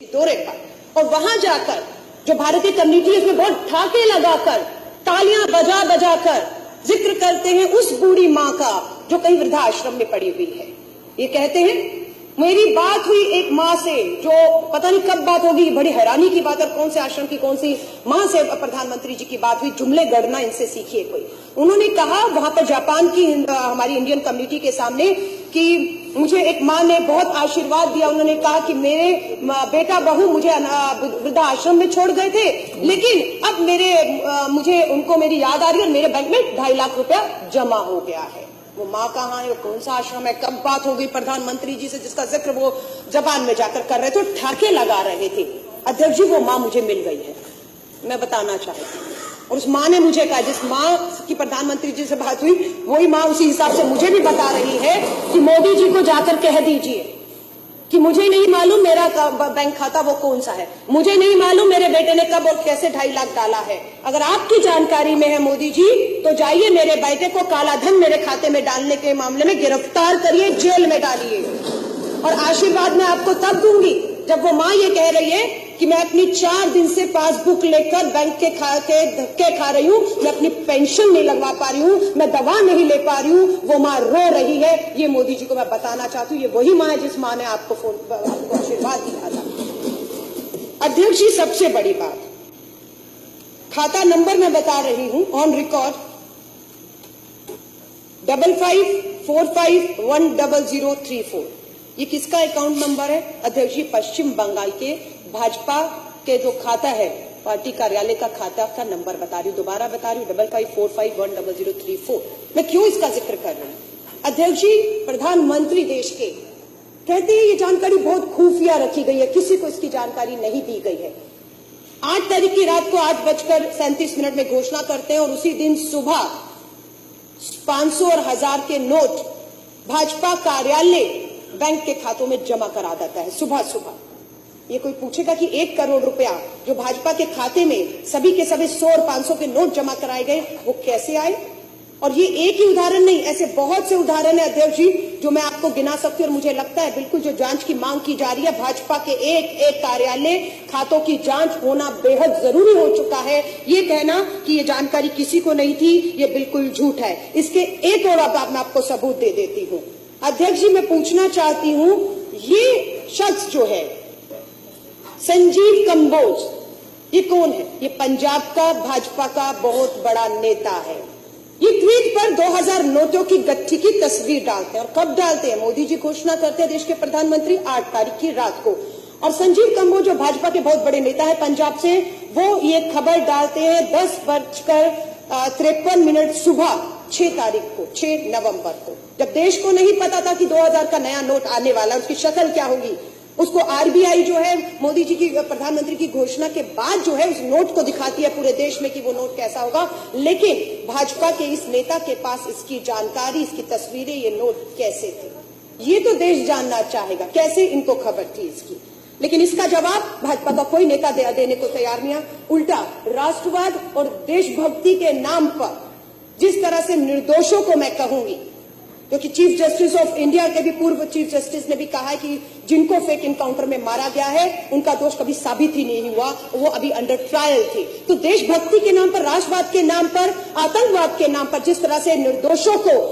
दौरे पर और वहां जाकर जो भारतीय कम्युनिटी है उसमें बहुत ठाके लगाकर तालियां बजा बजा कर जिक्र करते हैं उस बूढ़ी मां का जो कहीं वृद्धाश्रम में पड़ी हुई है। ये कहते हैं मेरी बात हुई एक मां से जो पता नहीं कब बात होगी, बड़ी हैरानी की बात है, कौन से आश्रम की कौन सी मां से प्रधानमंत्री जी की बात हुई, जुमले गढ़ना इनसे सीखिए कोई। उन्होंने कहा वहां पर जापान की हमारी इंडियन कम्युनिटी के सामने कि मुझे एक मां ने बहुत आशीर्वाद दिया। उन्होंने कहा कि मेरे बेटा बहू मुझे वृद्धाश्रम में छोड़ गए थे, लेकिन अब मुझे उनको मेरी याद आ रही है और मेरे बैंक में 2.5 लाख रुपया जमा हो गया है। वो माँ कहाँ है, वो कौन सा आश्रम है, कब बात हो गई प्रधानमंत्री जी से जिसका जिक्र वो जबान में जाकर कर रहे थे, ठाके लगा रहे थे। अध्यक्ष जी वो माँ मुझे मिल गई है, मैं बताना चाहती हूँ। और उस माँ ने मुझे कहा, जिस माँ की प्रधानमंत्री जी से बात हुई वही माँ उसी हिसाब से मुझे भी बता रही है कि मोदी जी को जाकर कह दीजिए कि मुझे नहीं मालूम मेरा बैंक खाता वो कौन सा है, मुझे नहीं मालूम मेरे बेटे ने कब और कैसे 2.5 लाख डाला है। अगर आपकी जानकारी में है मोदी जी तो जाइए मेरे बेटे को काला धन मेरे खाते में डालने के मामले में गिरफ्तार करिए, जेल में डालिए। और आशीर्वाद मैं आपको तब दूंगी जब वो माँ ये कह रही है कि मैं अपनी 4 दिन से पासबुक लेकर बैंक के धक्के खा रही हूँ, मैं अपनी पेंशन नहीं लगवा पा रही हूँ, मैं दवा नहीं ले पा रही हूँ, वो माँ रो रही है। ये मोदी जी को मैं बताना चाहती हूँ, ये वही माँ है जिस माँ ने आपको आशीर्वाद दिया था। अध्यक्ष जी सबसे बड़ी बात, खाता नंबर मैं बता रही हूँ ऑन रिकॉर्ड 5545100034। ये किसका अकाउंट नंबर है अध्यक्ष जी? पश्चिम बंगाल के भाजपा के जो खाता है पार्टी कार्यालय का खाता का नंबर बता रही हूँ, दोबारा बता रही हूँ 5545100034। मैं क्यों इसका जिक्र कर रही हूँ अध्यक्ष जी? प्रधानमंत्री देश के कहते हैं ये जानकारी बहुत खुफिया रखी गई है, किसी को इसकी जानकारी नहीं दी गई है। 8 तारीख की रात को 8:37 में घोषणा करते हैं और उसी दिन सुबह 500 और 1000 के नोट भाजपा कार्यालय बैंक के खातों में जमा करा देता है सुबह सुबह। ये कोई पूछेगा कि 1 करोड़ रुपया जो भाजपा के खाते में सभी के सभी 100 और 500 के नोट जमा कराए गए वो कैसे आए? और ये एक ही उदाहरण नहीं, ऐसे बहुत से उदाहरण है अध्यक्ष जी जो मैं आपको गिना सकती हूँ। और मुझे लगता है बिल्कुल जो जांच की मांग की जा रही है, भाजपा के एक कार्यालय खातों की जांच होना बेहद जरूरी हो चुका है। ये कहना कि ये जानकारी किसी को नहीं थी, ये बिल्कुल झूठ है। इसके एक और अब मैं आपको सबूत दे देती हूँ अध्यक्ष जी। मैं पूछना चाहती हूँ, ये शख्स जो है संजीव कंबोज, ये कौन है? ये पंजाब का भाजपा का बहुत बड़ा नेता है। ये ट्वीट पर 2000 नोटों की गट्ठी की तस्वीर डालते हैं। और कब डालते हैं? मोदी जी घोषणा करते हैं देश के प्रधानमंत्री 8 तारीख की रात को। और संजीव कंबोज जो भाजपा के बहुत बड़े नेता है पंजाब से, वो ये खबर डालते हैं 10:53 सुबह 6 तारीख को, 6 नवंबर को, जब देश को नहीं पता था कि 2000 का नया नोट आने वाला है, उसकी शक्ल क्या होगी। उसको आरबीआई जो है मोदी जी की प्रधानमंत्री की घोषणा के बाद जो है उस नोट को दिखाती है पूरे देश में कि वो नोट कैसा होगा। लेकिन भाजपा के इस नेता के पास इसकी जानकारी, इसकी तस्वीरें, ये नोट कैसे थे, ये तो देश जानना चाहेगा, कैसे इनको खबर थी इसकी। लेकिन इसका जवाब भाजपा का कोई नेता देने को तैयार नहीं है। उल्टा राष्ट्रवाद और देशभक्ति के नाम पर जिस तरह से निर्दोषों को मैं कहूंगी, क्योंकि चीफ जस्टिस ऑफ इंडिया के भी पूर्व चीफ जस्टिस ने भी कहा है कि जिनको फेक इनकाउंटर में मारा गया है उनका दोष कभी साबित ही नहीं हुआ, वो अभी अंडर ट्रायल थे। तो देशभक्ति के नाम पर, राष्ट्रवाद के नाम पर, आतंकवाद के नाम पर जिस तरह से निर्दोषों को